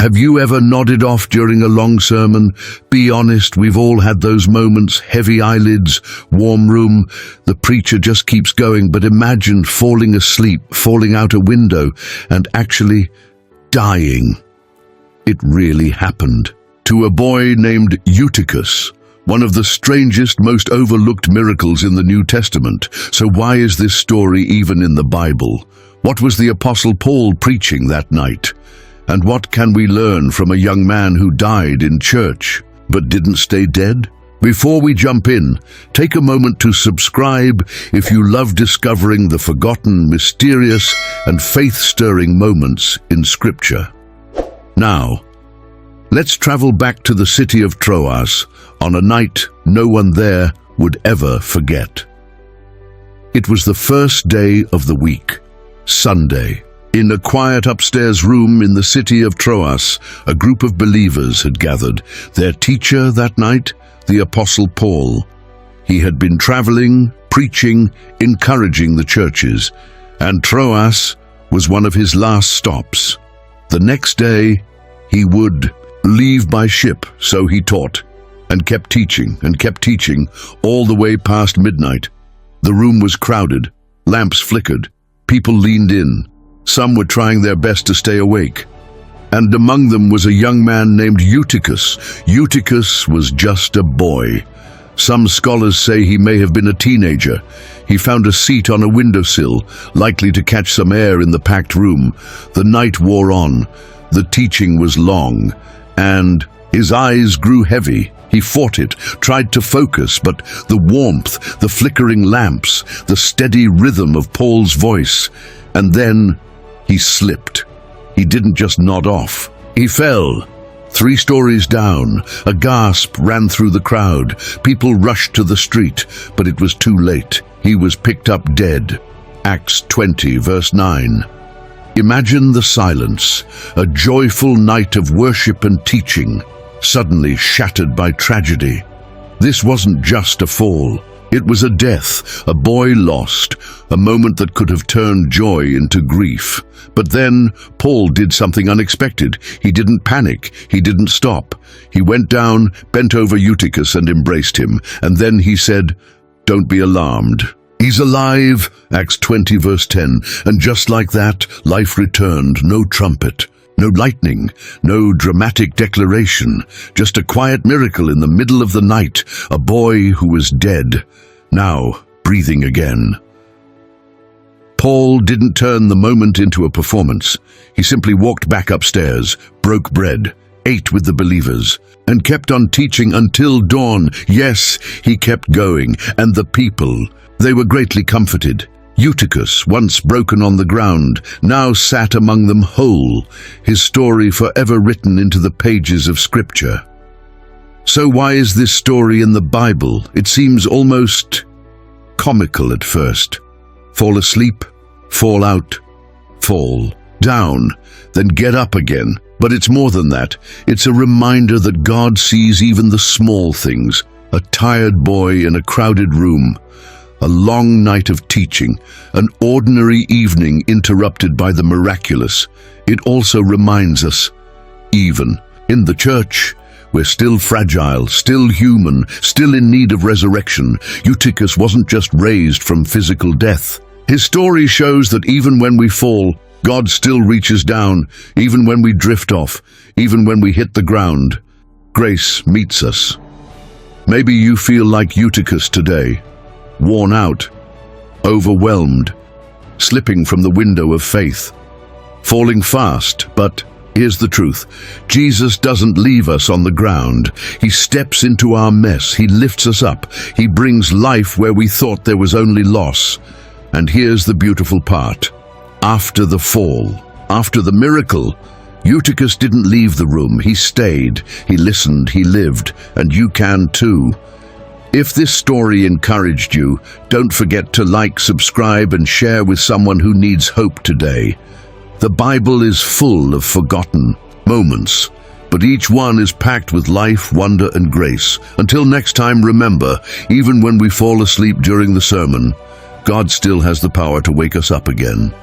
Have you ever nodded off during a long sermon? Be honest, we've all had those moments, heavy eyelids, warm room, the preacher just keeps going, but imagine falling asleep, falling out a window, and actually dying. It really happened. To a boy named Eutychus, one of the strangest, most overlooked miracles in the New Testament. So why is this story even in the Bible? What was the Apostle Paul preaching that night? And what can we learn from a young man who died in church but didn't stay dead? Before we jump in, take a moment to subscribe if you love discovering the forgotten, mysterious, and faith-stirring moments in Scripture. Now, let's travel back to the city of Troas on a night no one there would ever forget. It was the first day of the week, Sunday. In a quiet upstairs room in the city of Troas, a group of believers had gathered. Their teacher that night, the Apostle Paul. He had been traveling, preaching, encouraging the churches, and Troas was one of his last stops. The next day, he would leave by ship, so he taught, and kept teaching all the way past midnight. The room was crowded, lamps flickered, people leaned in. Some were trying their best to stay awake. And among them was a young man named Eutychus. Eutychus was just a boy. Some scholars say he may have been a teenager. He found a seat on a windowsill, likely to catch some air in the packed room. The night wore on. The teaching was long, and his eyes grew heavy. He fought it, tried to focus, but the warmth, the flickering lamps, the steady rhythm of Paul's voice, and then he slipped. He didn't just nod off. He fell. 3 stories down. A gasp ran through the crowd. People rushed to the street, but it was too late. He was picked up dead. Acts 20, verse 9. Imagine the silence, a joyful night of worship and teaching, suddenly shattered by tragedy. This wasn't just a fall. It was a death, a boy lost, a moment that could have turned joy into grief. But then Paul did something unexpected. He didn't panic. He didn't stop. He went down, bent over Eutychus and embraced him. And then he said, "Don't be alarmed. He's alive," Acts 20 verse 10. And just like that, life returned. No trumpet, no lightning, no dramatic declaration, just a quiet miracle in the middle of the night. A boy who was dead, now breathing again. Paul didn't turn the moment into a performance. He simply walked back upstairs, broke bread, ate with the believers, and kept on teaching until dawn. Yes, he kept going, and the people, they were greatly comforted. Eutychus, once broken on the ground, now sat among them whole, his story forever written into the pages of Scripture. So why is this story in the Bible? It seems almost comical at first. Fall asleep, fall out, fall down, then get up again. But it's more than that. It's a reminder that God sees even the small things. A tired boy in a crowded room, a long night of teaching, an ordinary evening interrupted by the miraculous. It also reminds us, even in the church, we're still fragile, still human, still in need of resurrection. Eutychus wasn't just raised from physical death. His story shows that even when we fall, God still reaches down, even when we drift off, even when we hit the ground. Grace meets us. Maybe you feel like Eutychus today, worn out, overwhelmed, slipping from the window of faith, falling fast, but here's the truth. Jesus doesn't leave us on the ground. He steps into our mess. He lifts us up. He brings life where we thought there was only loss. And here's the beautiful part. After the fall, after the miracle, Eutychus didn't leave the room. He stayed. He listened. He lived. And you can too. If this story encouraged you, don't forget to like, subscribe, and share with someone who needs hope today. The Bible is full of forgotten moments, but each one is packed with life, wonder, and grace. Until next time, remember, even when we fall asleep during the sermon, God still has the power to wake us up again.